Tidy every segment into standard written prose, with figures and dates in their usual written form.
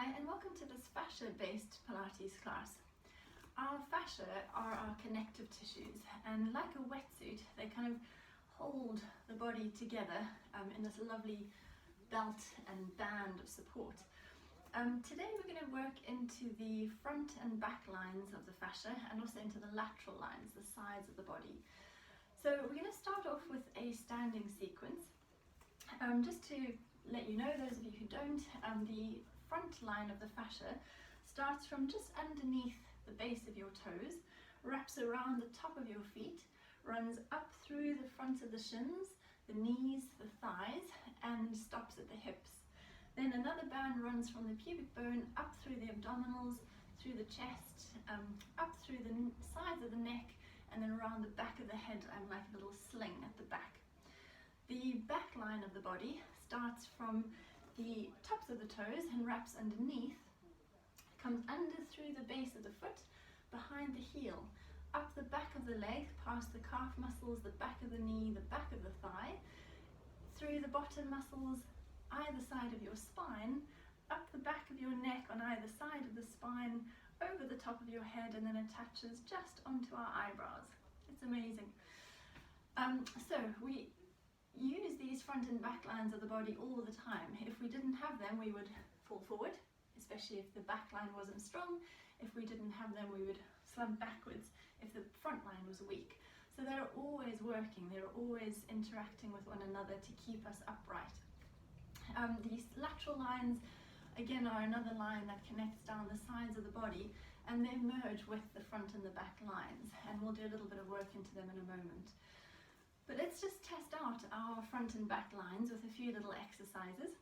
Hi and welcome to this fascia-based Pilates class. Our fascia are our connective tissues, and like a wetsuit they kind of hold the body together in this lovely belt and band of support. Today we're going to work into the front and back lines of the fascia and also into the lateral lines, the sides of the body. So we're going to start off with a standing sequence. Just to let you know, those of you who don't, the front line of the fascia starts from just underneath the base of your toes, wraps around the top of your feet, runs up through the front of the shins, the knees, the thighs, and stops at the hips. Then another band runs from the pubic bone up through the abdominals, through the chest, up through the sides of the neck, and then around the back of the head, like a little sling at the back. The back line of the body starts from the tops of the toes and wraps underneath, comes under through the base of the foot, behind the heel, up the back of the leg, past the calf muscles, the back of the knee, the back of the thigh, through the bottom muscles, either side of your spine, up the back of your neck on either side of the spine, over the top of your head, and then attaches just onto our eyebrows. It's amazing. So we use these front and back lines of the body all the time. If we didn't have them, we would fall forward, especially if the back line wasn't strong. If we didn't have them, we would slump backwards if the front line was weak. So they're always working, they're always interacting with one another to keep us upright. These lateral lines, again, are another line that connects down the sides of the body, and they merge with the front and the back lines, and we'll do a little bit of work into them in a moment. But let's just test out our front and back lines with a few little exercises.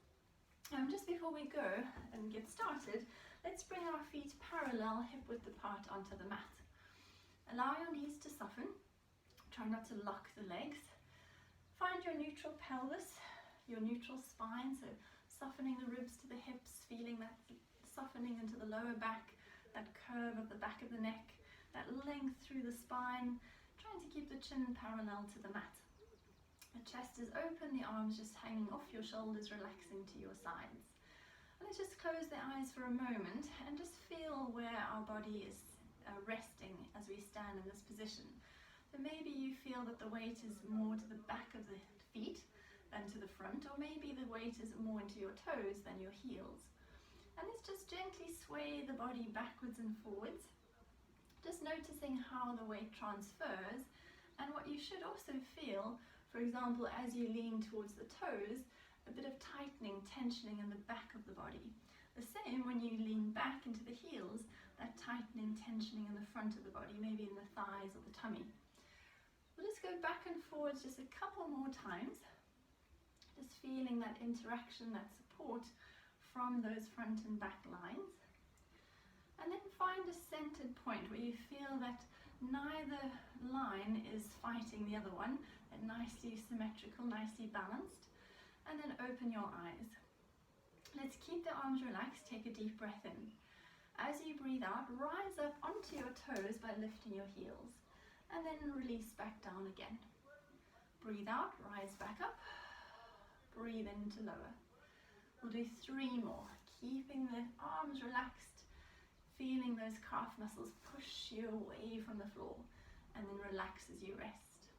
Just before we go and get started, let's bring our feet parallel, hip-width apart onto the mat. Allow your knees to soften. Try not to lock the legs. Find your neutral pelvis, your neutral spine, so softening the ribs to the hips, feeling that softening into the lower back, that curve of the back of the neck, that length through the spine, trying to keep the chin parallel to the mat. The chest is open, the arms just hanging off your shoulders, relaxing to your sides. And let's just close the eyes for a moment and just feel where our body is resting as we stand in this position. So maybe you feel that the weight is more to the back of the feet than to the front, or maybe the weight is more into your toes than your heels. And let's just gently sway the body backwards and forwards, just noticing how the weight transfers, and what you should also feel, for example, as you lean towards the toes, a bit of tightening, tensioning in the back of the body. The same when you lean back into the heels, that tightening, tensioning in the front of the body, maybe in the thighs or the tummy. We'll just go back and forwards just a couple more times, just feeling that interaction, that support from those front and back lines. And then find a centered point where you feel that neither line is fighting the other one, that nicely symmetrical, nicely balanced. And then open your eyes. Let's keep the arms relaxed, take a deep breath in. As you breathe out, rise up onto your toes by lifting your heels, and then release back down again. Breathe out, rise back up, breathe in to lower. We'll do 3 more, keeping the arms relaxed, feeling those calf muscles push you away from the floor, and then relax as you rest.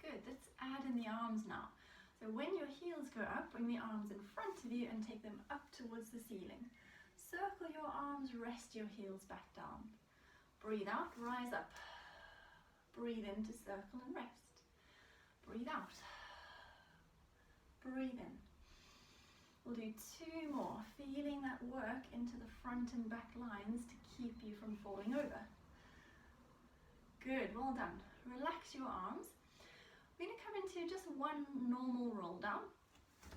Good, let's add in the arms now. So when your heels go up, bring the arms in front of you and take them up towards the ceiling. Circle your arms, rest your heels back down. Breathe out, rise up. Breathe in to circle and rest. Breathe out. Breathe in. We'll do 2 more, feeling that work into the front and back lines to keep you from falling over. Good, well done. Relax your arms. We're going to come into just one normal roll down.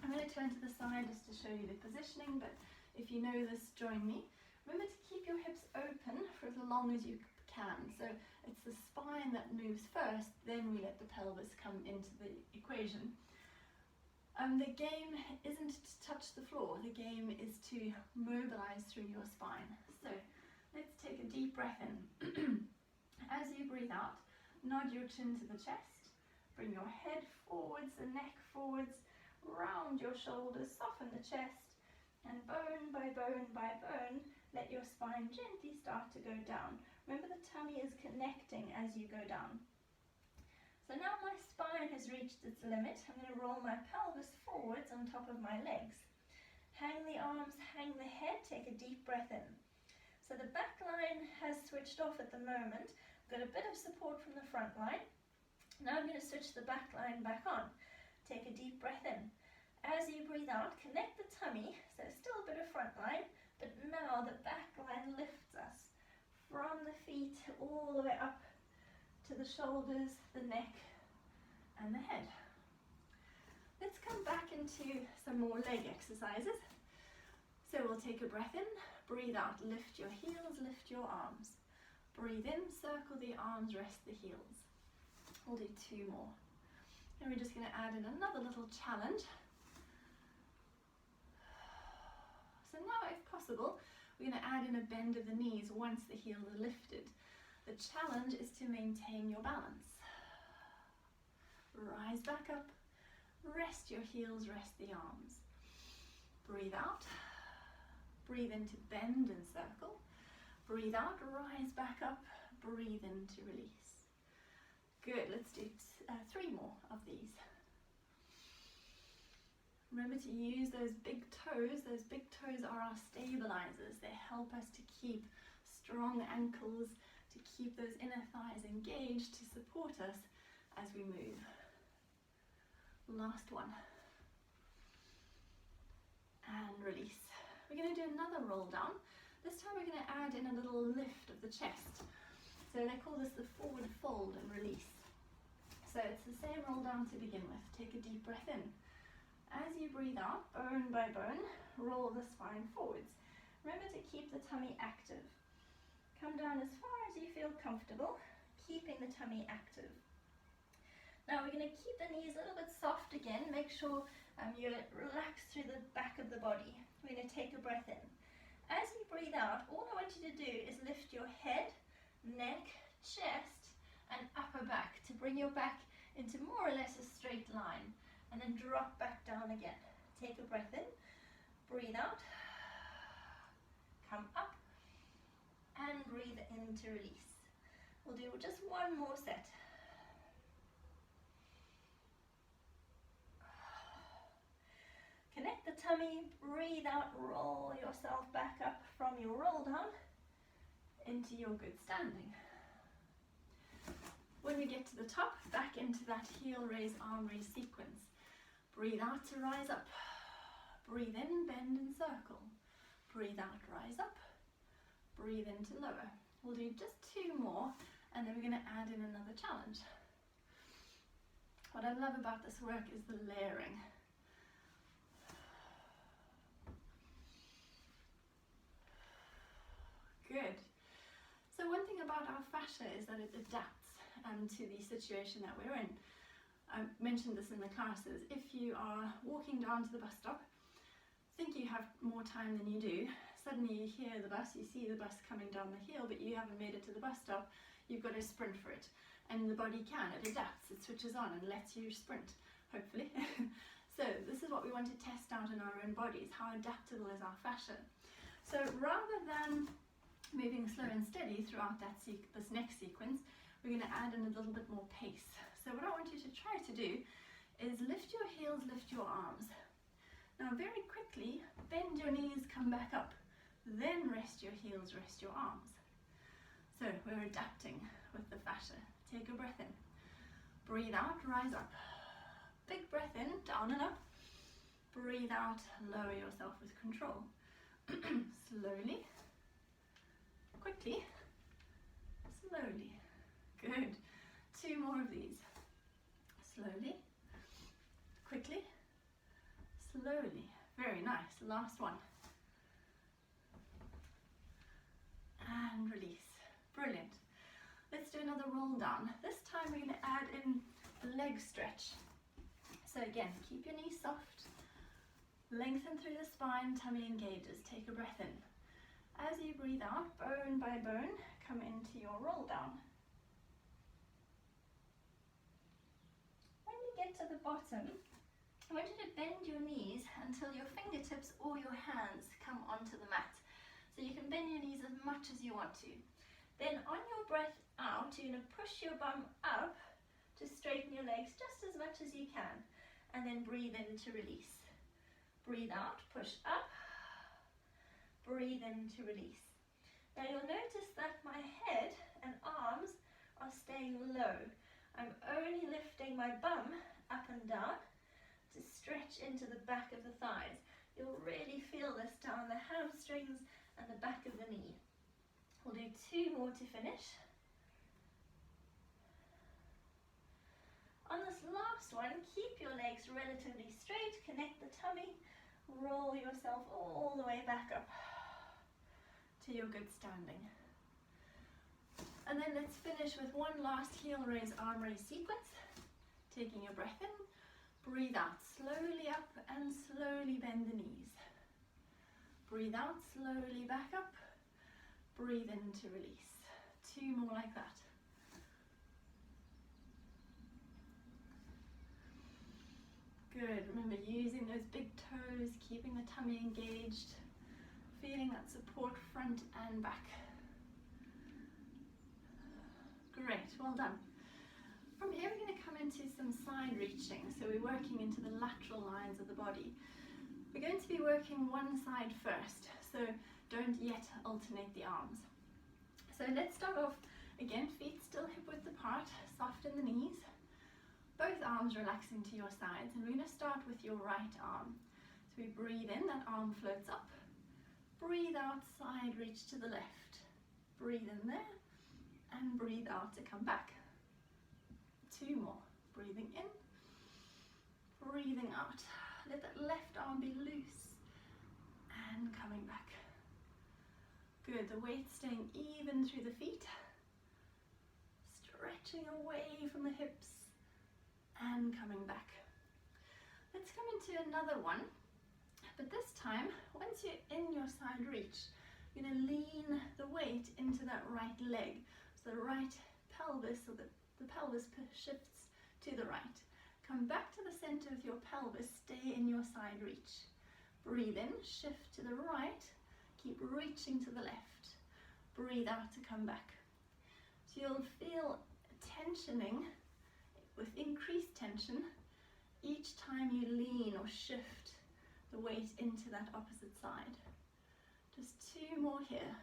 I'm going to turn to the side just to show you the positioning, but if you know this, join me. Remember to keep your hips open for as long as you can. So it's the spine that moves first, then we let the pelvis come into the equation. The game isn't to touch the floor, the game is to mobilize through your spine. So let's take a deep breath in. As you breathe out, nod your chin to the chest, bring your head forwards, the neck forwards, round round your shoulders, soften the chest, and bone by bone by bone, let your spine gently start to go down. Remember, the tummy is connecting as you go down. So now my spine has reached its limit. I'm going to roll my pelvis forwards on top of my legs. Hang the arms, hang the head, take a deep breath in. So the back line has switched off at the moment. I've got a bit of support from the front line. Now I'm going to switch the back line back on. Take a deep breath in. As you breathe out, connect the tummy, so still a bit of front line, but now the back line lifts us from the feet all the way up to the shoulders, the neck, and the head. Let's come back into some more leg exercises. So we'll take a breath in, breathe out, lift your heels, lift your arms. Breathe in, circle the arms, rest the heels. We'll do 2 more. And we're just going to add in another little challenge. So now, if possible, we're going to add in a bend of the knees once the heels are lifted. The challenge is to maintain your balance. Rise back up, rest your heels, rest the arms. Breathe out, breathe in to bend and circle. Breathe out, rise back up, breathe in to release. Good, let's do 3 more of these. Remember to use those big toes. Those big toes are our stabilizers. They help us to keep strong ankles, to keep those inner thighs engaged, to support us as we move. Last one. And release. We're going to do another roll down. This time we're going to add in a little lift of the chest. So they call this the forward fold and release. So it's the same roll down to begin with. Take a deep breath in. As you breathe out, bone by bone, roll the spine forwards. Remember to keep the tummy active. Come down as far as you feel comfortable, keeping the tummy active. Now we're going to keep the knees a little bit soft again. Make sure you relax through the back of the body. We're going to take a breath in. As you breathe out, all I want you to do is lift your head, neck, chest, and upper back to bring your back into more or less a straight line, and then drop back down again. Take a breath in, breathe out, come up, and breathe in to release. We'll do just 1 more set. Connect the tummy, breathe out, roll yourself back up from your roll down into your good standing. When we get to the top, back into that heel raise, arm raise sequence. Breathe out to rise up. Breathe in, bend and circle. Breathe out, rise up. Breathe in to lower. We'll do just 2 more, and then we're going to add in another challenge. What I love about this work is the layering. Good. So one thing about our fascia is that it adapts to the situation that we're in. I mentioned this in the classes. If you are walking down to the bus stop, think you have more time than you do, suddenly you hear the bus, you see the bus coming down the hill, but you haven't made it to the bus stop, you've got to sprint for it. And the body it adapts, it switches on and lets you sprint, hopefully. So this is what we want to test out in our own bodies. How adaptable is our fascia? So rather than moving slow and steady throughout this next sequence, we're going to add in a little bit more pace. So what I want you to try to do is lift your heels, lift your arms. Now very quickly, bend your knees, come back up. Then rest your heels, rest your arms. So we're adapting with the fascia. Take a breath in. Breathe out, rise up. Big breath in, down and up. Breathe out, lower yourself with control. Slowly. Quickly. Slowly. Good. 2 more of these. Slowly. Quickly. Slowly. Very nice. Last one. And release. Brilliant. Let's do another roll down. This time we're going to add in a leg stretch. So again, keep your knees soft. Lengthen through the spine, tummy engages. Take a breath in. As you breathe out, bone by bone, come into your roll down. When we get to the bottom, I want you to bend your knees until your fingertips or your hands come onto the mat. So you can bend your knees as much as you want to. Then on your breath out, you're going to push your bum up to straighten your legs just as much as you can. And then breathe in to release. Breathe out, push up. Breathe in to release. Now you'll notice that my head and arms are staying low. I'm only lifting my bum up and down to stretch into the back of the thighs. You'll really feel this down the hamstrings and the back of the knee. We'll do 2 more to finish. On this last one, keep your legs relatively straight, connect the tummy, roll yourself all the way back up to your good standing. And then let's finish with one last heel raise, arm raise sequence. Taking a breath in, breathe out, slowly up and slowly bend the knees. Breathe out, slowly back up, breathe in to release. 2 more like that. Good, remember using those big toes, keeping the tummy engaged, feeling that support front and back. Great, well done. From here we're going to come into some side reaching, so we're working into the lateral lines of the body. We're going to be working one side first, so don't yet alternate the arms. So let's start off, again, feet still hip width apart, soften the knees, both arms relaxing to your sides, and we're going to start with your right arm. So we breathe in, that arm floats up, breathe out, side reach to the left, breathe in there, and breathe out to come back. 2 more, breathing in, breathing out. Let that left arm be loose, and coming back. Good, the weight staying even through the feet, stretching away from the hips, and coming back. Let's come into another one, but this time, once you're in your side reach, you're going to lean the weight into that right leg. So the right pelvis, so that the pelvis shifts to the right. Come back to the center with your pelvis, stay in your side reach. Breathe in, shift to the right, keep reaching to the left. Breathe out to come back. So you'll feel tensioning with increased tension each time you lean or shift the weight into that opposite side. Just 2 more here.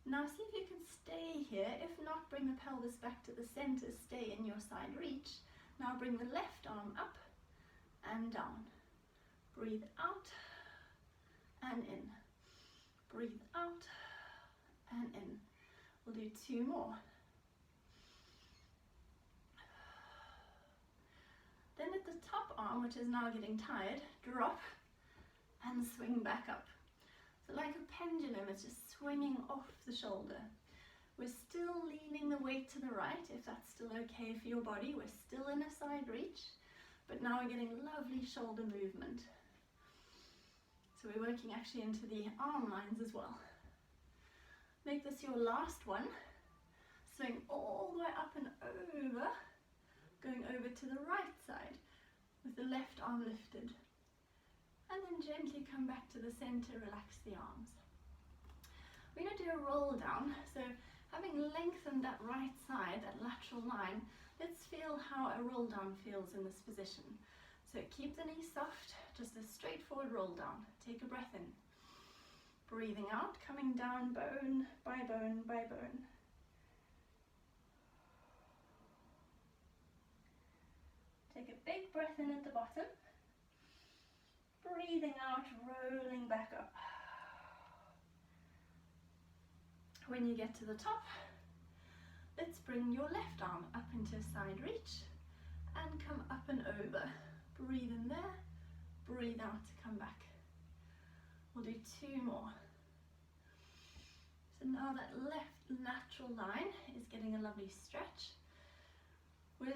Now see if you can stay here. If not, bring the pelvis back to the center, stay in your side reach. Now bring the left arm up and down. Breathe out and in. Breathe out and in. We'll do 2 more. Then at the top arm, which is now getting tired, drop and swing back up. So like a pendulum, it's just swinging off the shoulder. We're still leaning the weight to the right, if that's still okay for your body. We're still in a side reach, but now we're getting lovely shoulder movement. So we're working actually into the arm lines as well. Make this your last one. Swing all the way up and over, going over to the right side with the left arm lifted. And then gently come back to the center, relax the arms. We're going to do a roll down. So having lengthened that right side, that lateral line, let's feel how a roll down feels in this position. So keep the knees soft, just a straightforward roll down. Take a breath in. Breathing out, coming down bone by bone by bone. Take a big breath in at the bottom. Breathing out, rolling back up. When you get to the top, let's bring your left arm up into a side reach and come up and over. Breathe in there, breathe out to come back. We'll do 2 more. So now that left lateral line is getting a lovely stretch. We're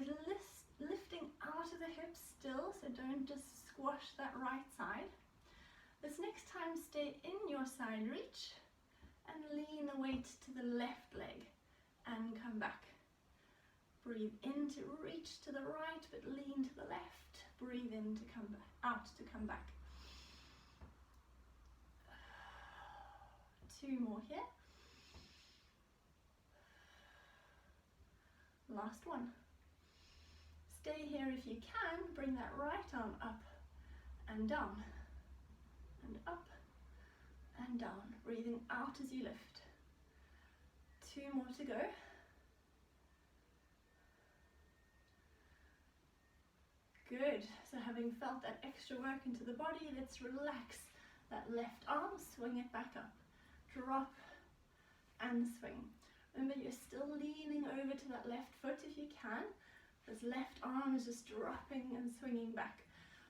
lifting out of the hips still, so don't just squash that right side. This next time, stay in your side reach and lean the weight to the left leg and come back. Breathe in to reach to the right, but lean to the left. Breathe in to come back, out to come back. 2 more here. Last one. Stay here if you can. Bring that right arm up and down, and up and down. Breathing out as you lift. 2 more to go. Good. So having felt that extra work into the body, let's relax that left arm, swing it back up. Drop and swing. Remember, you're still leaning over to that left foot if you can. This left arm is just dropping and swinging back.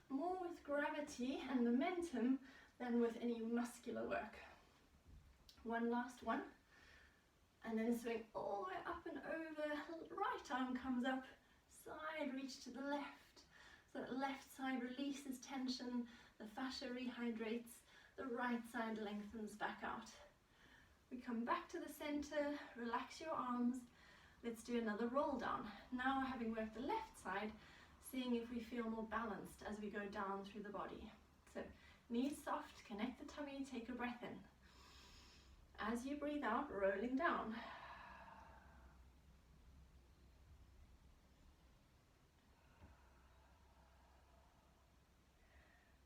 More with gravity and momentum than with any muscular work. One last one. And then swing all the way up and over. Right arm comes up, side reach to the left. So that left side releases tension, the fascia rehydrates, the right side lengthens back out. We come back to the center, relax your arms. Let's do another roll down. Now, having worked the left side, seeing if we feel more balanced as we go down through the body. So, knees soft, connect the tummy, take a breath in. As you breathe out, rolling down.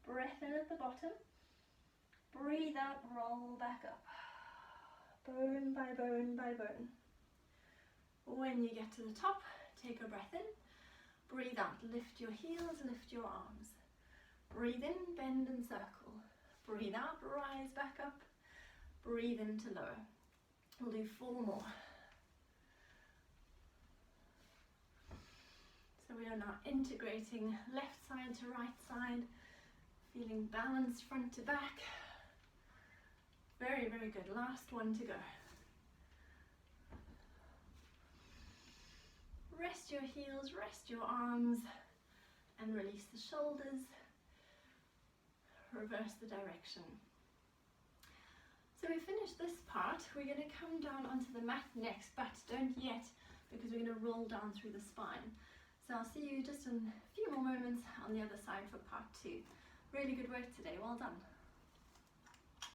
Breath in at the bottom. Breathe out, roll back up. Bone by bone by bone. When you get to the top, take a breath in. Breathe out, lift your heels, lift your arms. Breathe in, bend and circle. Breathe out, rise back up. Breathe in to lower. We'll do 4 more. So we are now integrating left side to right side, feeling balanced front to back. Very, very good. Last one to go. Rest your heels, rest your arms, and release the shoulders. Reverse the direction. So we finished this part. We're going to come down onto the mat next, but don't yet, because we're going to roll down through the spine. So I'll see you just in a few more moments on the other side for part 2. Really good work today. Well done.